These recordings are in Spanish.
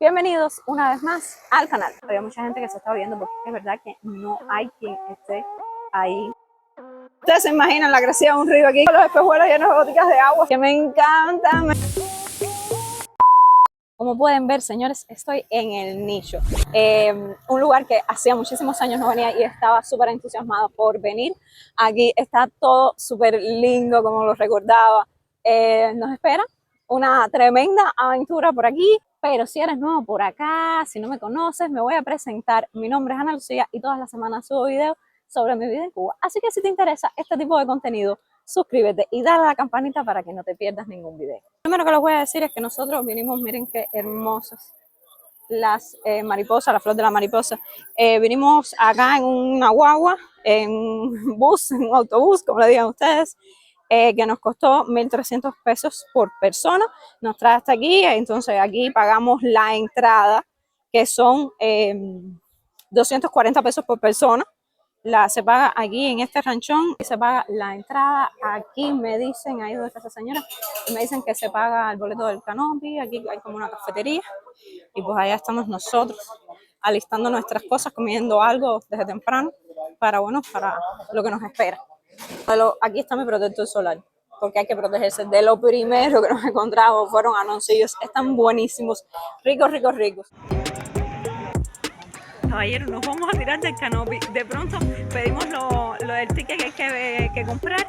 Bienvenidos una vez más al canal. Había mucha gente que se estaba viendo porque es verdad que no hay quien esté ahí. Ustedes se imaginan la gracia de un río aquí con los espejuelos llenos de boticas de agua que me encantan. Como pueden ver, señores, estoy en el nicho, un lugar que hacía muchísimos años no venía y estaba súper entusiasmada por venir. Aquí está todo súper lindo, como lo recordaba. Nos espera una tremenda aventura por aquí, pero si eres nuevo por acá, si no me conoces, me voy a presentar. Mi nombre es Ana Lucía y todas las semanas subo videos sobre mi vida en Cuba. Así que si te interesa este tipo de contenido, suscríbete y dale a la campanita para que no te pierdas ningún video. Lo primero que les voy a decir es que nosotros vinimos, miren qué hermosas las mariposas, la flor de la mariposa. Vinimos acá en una guagua, en un bus, en un autobús, como le digan ustedes, que nos costó 1.300 pesos por persona. Nos trae hasta aquí, entonces aquí pagamos la entrada, que son 240 pesos por persona. Se paga aquí en este ranchón y se paga la entrada. Aquí me dicen, ahí donde está esa señora, me dicen que se paga el boleto del canopy. Aquí hay como una cafetería y pues allá estamos nosotros alistando nuestras cosas, comiendo algo desde temprano para, bueno, para lo que nos espera. Aquí está mi protector solar, porque hay que protegerse. De lo primero que nos encontramos fueron anoncillos, están buenísimos, ricos, ricos, ricos. Caballeros, nos vamos a tirar del canopy. De pronto pedimos lo del ticket que hay que comprar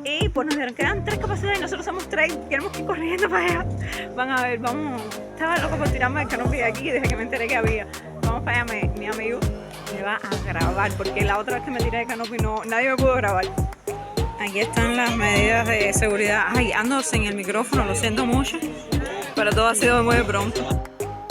y pues nos dijeron que quedan 3 capacidades y nosotros somos 3, queremos ir corriendo para allá. Van a ver, vamos, estaba loco por tirarme del canopy de aquí desde que me enteré que había. Vamos para allá, mi amigo me va a grabar porque la otra vez que me tiré del canopy nadie me pudo grabar. Aquí están las medidas de seguridad. Ay, ando sin el micrófono, lo siento mucho, pero todo ha sido muy pronto.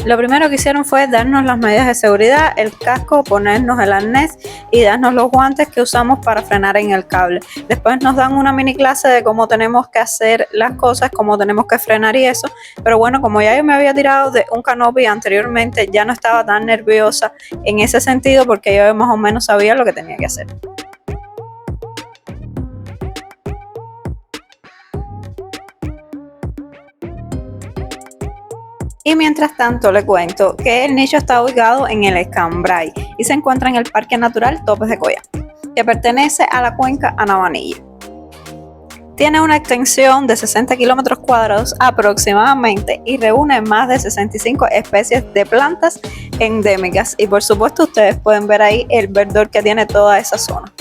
Lo primero que hicieron fue darnos las medidas de seguridad, el casco, ponernos el arnés y darnos los guantes que usamos para frenar en el cable. Después nos dan una mini clase de cómo tenemos que hacer las cosas, cómo tenemos que frenar y eso. Pero bueno, como ya yo me había tirado de un canopy anteriormente, ya no estaba tan nerviosa en ese sentido porque yo más o menos sabía lo que tenía que hacer. Y mientras tanto le cuento que el nicho está ubicado en el Escambray y se encuentra en el Parque Natural Topes de Coya, que pertenece a la cuenca Anabanilla. Tiene una extensión de 60 kilómetros cuadrados aproximadamente y reúne más de 65 especies de plantas endémicas y por supuesto ustedes pueden ver ahí el verdor que tiene toda esa zona.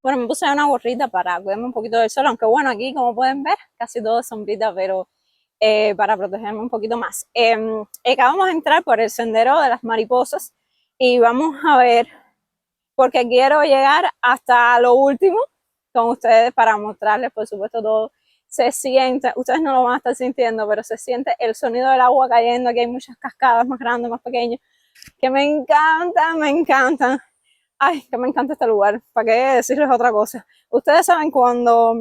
Bueno, me puse una gorrita para cuidarme un poquito del sol, aunque bueno, aquí como pueden ver, casi todo es sombrita, pero para protegerme un poquito más. Acabamos de entrar por el sendero de las mariposas y vamos a ver, porque quiero llegar hasta lo último con ustedes para mostrarles, por supuesto, todo. Se siente, ustedes no lo van a estar sintiendo, pero se siente el sonido del agua cayendo. Aquí hay muchas cascadas más grandes, más pequeñas, que me encantan, me encantan. Ay, que me encanta este lugar, ¿para qué decirles otra cosa? Ustedes saben cuando,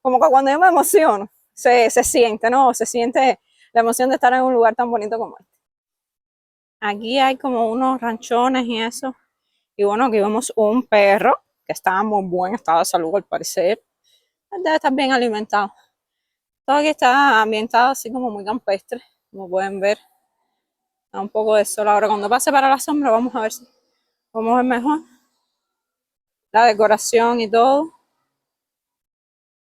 como que cuando yo me emociono, se siente, ¿no? Se siente la emoción de estar en un lugar tan bonito como este. Aquí hay como unos ranchones y eso. Y bueno, aquí vemos un perro que está en muy buen estado de salud al parecer. Debe estar bien alimentado. Todo aquí está ambientado así como muy campestre, como pueden ver. Da un poco de sol. Ahora cuando pase para la sombra vamos a ver si vamos a ver mejor la decoración y todo.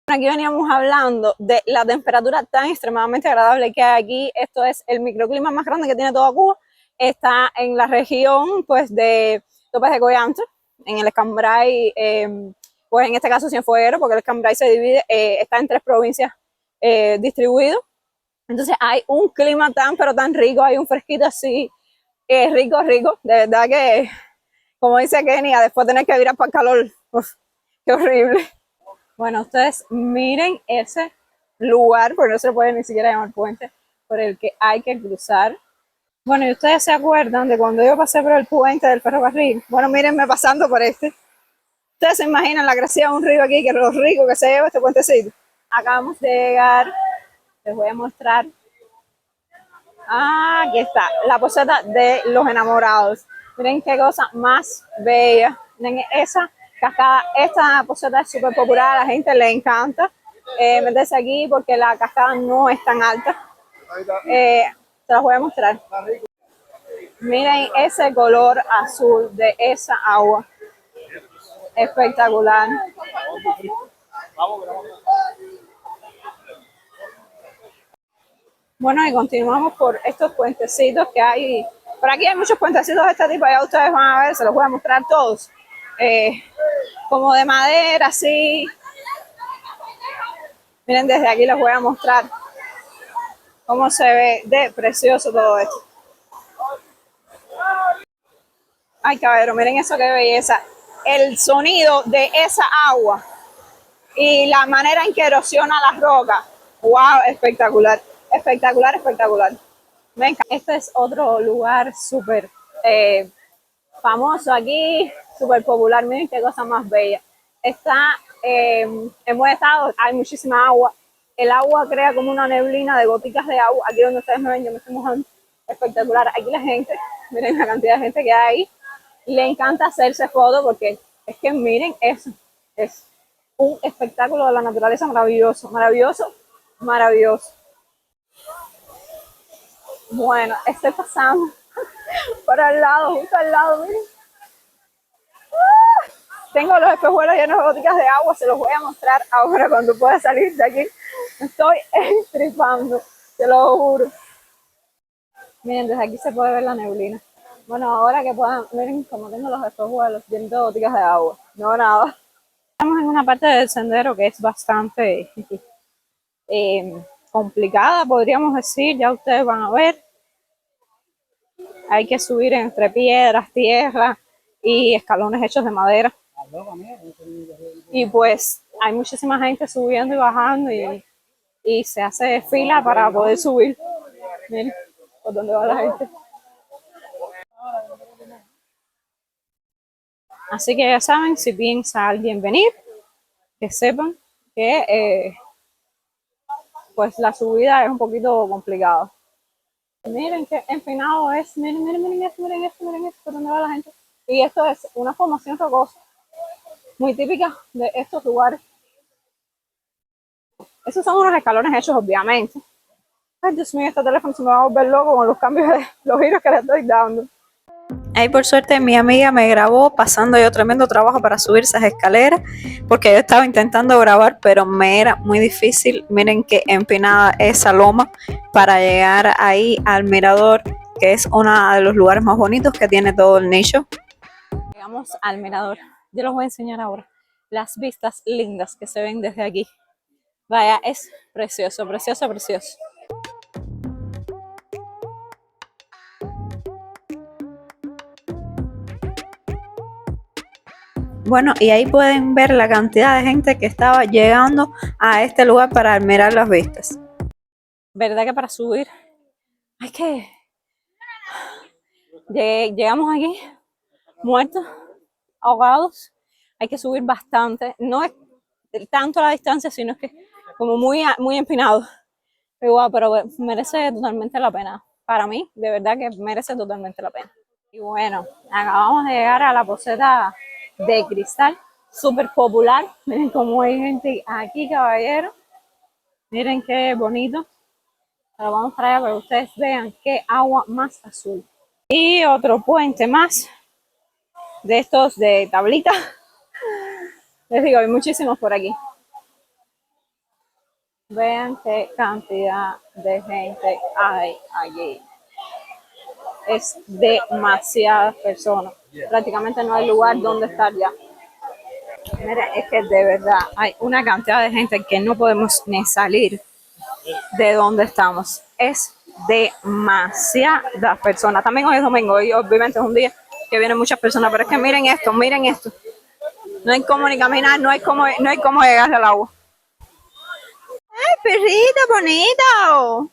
Aquí veníamos hablando de la temperatura tan extremadamente agradable que hay aquí. Esto es el microclima más grande que tiene toda Cuba. Está en la región pues de Topes de Coyante, en el Escambray, pues en este caso Cienfuegero, porque el Escambray se divide, está en 3 provincias distribuido. Entonces hay un clima tan pero tan rico, hay un fresquito así, rico, rico. De verdad que, como dice Kenia, después tener que virar para el calor, uf, qué horrible. Bueno, ustedes miren ese lugar, porque no se le puede ni siquiera llamar puente, por el que hay que cruzar. Bueno, y ustedes se acuerdan de cuando yo pasé por el puente del ferrocarril. Bueno, mírenme pasando por este. Ustedes se imaginan la gracia de un río aquí, que lo rico que se lleva este puentecito. Acabamos de llegar, les voy a mostrar Ah, aquí está, la poseta de los enamorados. Miren qué cosa más bella. Miren esa cascada, esta poseta es súper popular, a la gente le encanta meterse aquí porque la cascada no es tan alta. Se las voy a mostrar. Miren ese color azul de esa agua. Espectacular. Bueno, y continuamos por estos puentecitos que hay. Por aquí hay muchos puentecitos de este tipo, ya ustedes van a ver, se los voy a mostrar todos. Como de madera, así. Miren, desde aquí les voy a mostrar cómo se ve de precioso todo esto. Ay, caballero, miren eso, qué belleza. El sonido de esa agua y la manera en que erosiona las rocas. ¡Wow! Espectacular, espectacular, espectacular. Venga, este es otro lugar súper famoso aquí, súper popular. Miren qué cosa más bella. Está en buen estado, hay muchísima agua. El agua crea como una neblina de goticas de agua. Aquí donde ustedes me ven, yo me estoy mojando. Espectacular. Aquí la gente, miren la cantidad de gente que hay ahí. Le encanta hacerse fotos porque es que miren eso. Es un espectáculo de la naturaleza maravilloso, maravilloso, maravilloso. Bueno, estoy pasando por al lado, justo al lado, miren. Tengo los espejuelos llenos de goticas de agua, se los voy a mostrar ahora cuando pueda salir de aquí. Estoy estripando, te lo juro. Miren, desde aquí se puede ver la neblina. Bueno, ahora que puedan, miren como tengo los espejuelos llenos de goticas de agua. No, nada. Estamos en una parte del sendero que es bastante complicada, podríamos decir, ya ustedes van a ver. Hay que subir entre piedras, tierra y escalones hechos de madera. Y pues hay muchísima gente subiendo y bajando y se hace fila para poder subir. Miren por dónde va la gente. Así que ya saben, si piensa alguien venir, que sepan que pues la subida es un poquito complicada. Miren qué empinado es, miren, miren, miren esto, miren esto, miren esto, por dónde va la gente. Y esto es una formación rocosa, muy típica de estos lugares. Esos son unos escalones hechos, obviamente. Ay, Dios mío, este teléfono se me va a volver loco con los cambios de los giros que le estoy dando. Ahí por suerte mi amiga me grabó pasando yo tremendo trabajo para subir esas escaleras, porque yo estaba intentando grabar, pero me era muy difícil. Miren qué empinada esa loma para llegar ahí al mirador, que es uno de los lugares más bonitos que tiene todo el nicho. Llegamos al mirador. Yo les voy a enseñar ahora las vistas lindas que se ven desde aquí. Vaya, es precioso, precioso, precioso. Bueno, y ahí pueden ver la cantidad de gente que estaba llegando a este lugar para admirar las vistas. ¿Verdad que para subir hay que... Llegamos aquí muertos, ahogados, hay que subir bastante. No es tanto la distancia, sino que como muy empinado. Igual, pero merece totalmente la pena. Para mí, de verdad que merece totalmente la pena. Y bueno, acabamos de llegar a la poseta de cristal, súper popular. Miren cómo hay gente aquí, caballero. Miren qué bonito. Pero vamos para allá para que ustedes vean qué agua más azul. Y otro puente más de estos de tablita. Les digo, hay muchísimos por aquí. Vean qué cantidad de gente hay allí. Es demasiadas personas. Prácticamente no hay lugar donde estar ya. Mira, es que de verdad hay una cantidad de gente que no podemos ni salir de donde estamos. Es demasiadas personas. También hoy es domingo y obviamente es un día que vienen muchas personas, pero es que miren esto, miren esto. No hay cómo ni caminar, no hay cómo llegar al agua. ¡Ay, perrito bonito!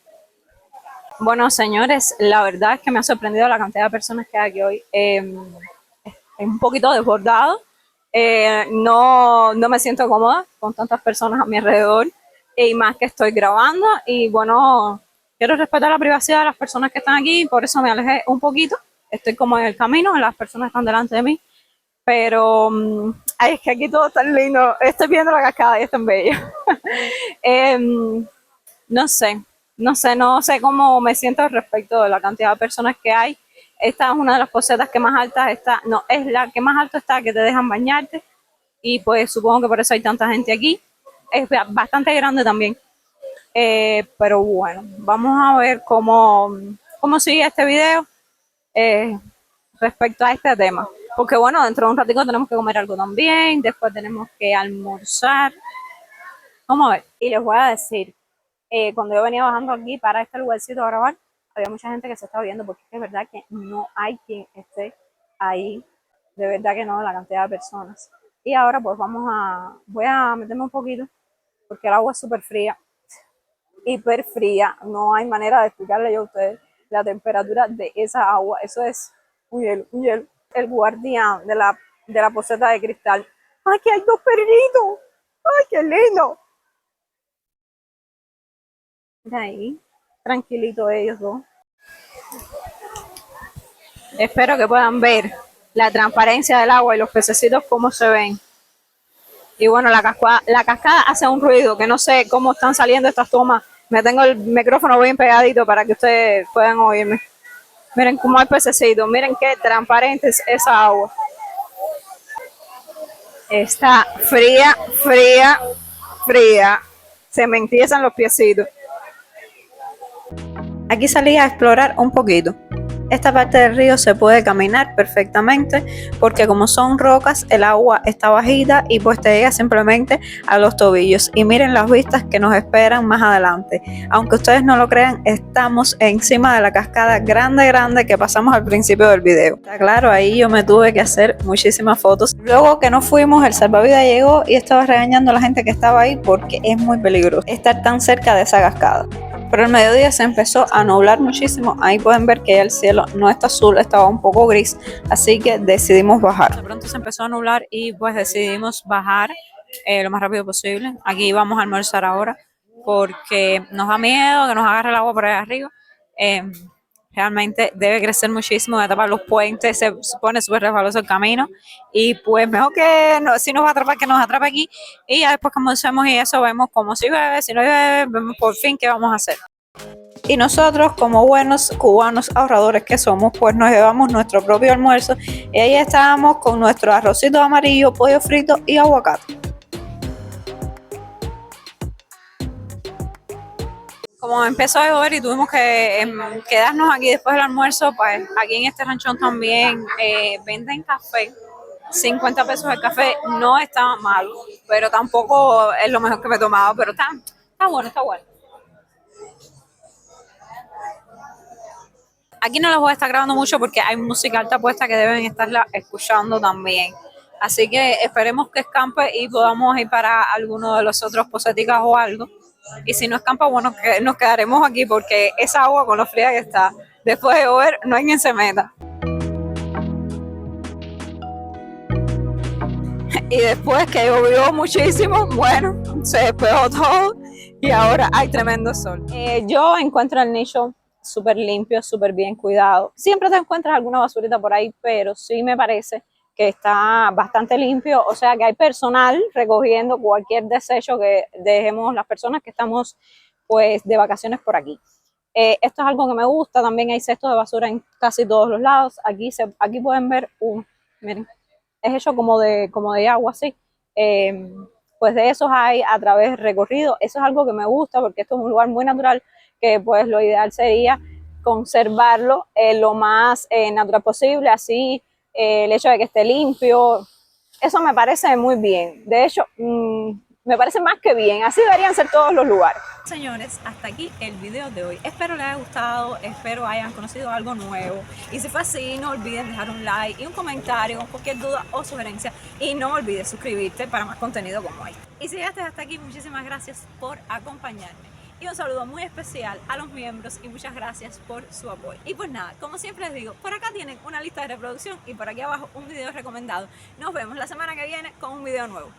Bueno, señores, la verdad es que me ha sorprendido la cantidad de personas que hay aquí hoy. Es un poquito desbordado. No me siento cómoda con tantas personas a mi alrededor y más que estoy grabando y bueno, quiero respetar la privacidad de las personas que están aquí, por eso me alejé un poquito. Estoy como en el camino, las personas están delante de mí, pero ay, es que aquí todo es tan lindo. Estoy viendo la cascada y es tan bello. No sé, no sé cómo me siento al respecto de la cantidad de personas que hay. Esta es una de las posetas que más altas está, no, es la que más alto está, que te dejan bañarte, y pues supongo que por eso hay tanta gente aquí. Es bastante grande también. Pero bueno, vamos a ver cómo sigue este video respecto a este tema. Porque bueno, dentro de un ratito tenemos que comer algo también, después tenemos que almorzar. Vamos a ver. Y les voy a decir, cuando yo venía bajando aquí para este lugarcito a grabar, había mucha gente que se estaba viendo, porque es verdad que no hay quien esté ahí. De verdad que no, la cantidad de personas. Y ahora pues voy a meterme un poquito, porque el agua es súper fría, hiper fría. No hay manera de explicarle yo a ustedes la temperatura de esa agua. Eso es un hielo, un hielo. El guardián de la poceta de cristal. ¡Ay, que hay dos perritos! ¡Ay, qué lindo! Mira ahí, tranquilito ellos dos. Espero que puedan ver la transparencia del agua y los pececitos cómo se ven. Y bueno, la cascada hace un ruido que no sé cómo están saliendo estas tomas. Me tengo el micrófono bien pegadito para que ustedes puedan oírme. Miren cómo hay pececitos, miren qué transparente es esa agua. Está fría, fría, fría. Se me empiezan los piecitos. Aquí salí a explorar un poquito. Esta parte del río se puede caminar perfectamente porque como son rocas, el agua está bajita y pues te llega simplemente a los tobillos. Y miren las vistas que nos esperan más adelante. Aunque ustedes no lo crean, estamos encima de la cascada grande que pasamos al principio del video. Está claro, ahí yo me tuve que hacer muchísimas fotos. Luego que nos fuimos, el salvavidas llegó y estaba regañando a la gente que estaba ahí porque es muy peligroso estar tan cerca de esa cascada. Pero el mediodía se empezó a nublar muchísimo. Ahí pueden ver que ya el cielo no está azul, estaba un poco gris, así que decidimos bajar. De pronto se empezó a nublar y pues decidimos bajar lo más rápido posible. Aquí vamos a almorzar ahora porque nos da miedo que nos agarre el agua por allá arriba. Realmente debe crecer muchísimo, de tapar los puentes, se pone súper resbaloso el camino y pues mejor que no, si nos va a atrapar, que nos atrape aquí, y ya después que almorcemos y eso vemos como si llueve, si no llueve, vemos por fin qué vamos a hacer. Y nosotros, como buenos cubanos ahorradores que somos, pues nos llevamos nuestro propio almuerzo y ahí estábamos con nuestro arrocito amarillo, pollo frito y aguacate. Como empezó a llover y tuvimos que quedarnos aquí después del almuerzo, pues aquí en este ranchón también venden café. 50 pesos el café, no está malo, pero tampoco es lo mejor que me he tomado, pero está bueno, está bueno. Aquí no les voy a estar grabando mucho porque hay música alta puesta que deben estarla escuchando también. Así que esperemos que escampe y podamos ir para alguno de los otros poseticas o algo. Y si no escampa, bueno, que nos quedaremos aquí porque esa agua con lo fría que está, después de llover, no hay quien se meta. Y después que llovió muchísimo, bueno, se despejó todo y ahora hay tremendo sol. Yo encuentro el nicho súper limpio, súper bien cuidado. Siempre te encuentras alguna basurita por ahí, pero sí me parece que está bastante limpio, o sea que hay personal recogiendo cualquier desecho que dejemos las personas que estamos pues de vacaciones por aquí. Esto es algo que me gusta, también hay cestos de basura en casi todos los lados. Aquí pueden ver uno, miren, es hecho como de agua así. Pues de esos hay a través del recorrido. Eso es algo que me gusta porque esto es un lugar muy natural que pues lo ideal sería conservarlo lo más natural posible, así el hecho de que esté limpio, eso me parece muy bien. De hecho, me parece más que bien, así deberían ser todos los lugares. Señores, hasta aquí el video de hoy. Espero les haya gustado, espero hayan conocido algo nuevo. Y si fue así, no olvides dejar un like y un comentario con cualquier duda o sugerencia. Y no olvides suscribirte para más contenido como este. Y si llegaste hasta aquí, muchísimas gracias por acompañarme. Y un saludo muy especial a los miembros y muchas gracias por su apoyo. Y pues nada, como siempre les digo, por acá tienen una lista de reproducción y por aquí abajo un video recomendado. Nos vemos la semana que viene con un video nuevo.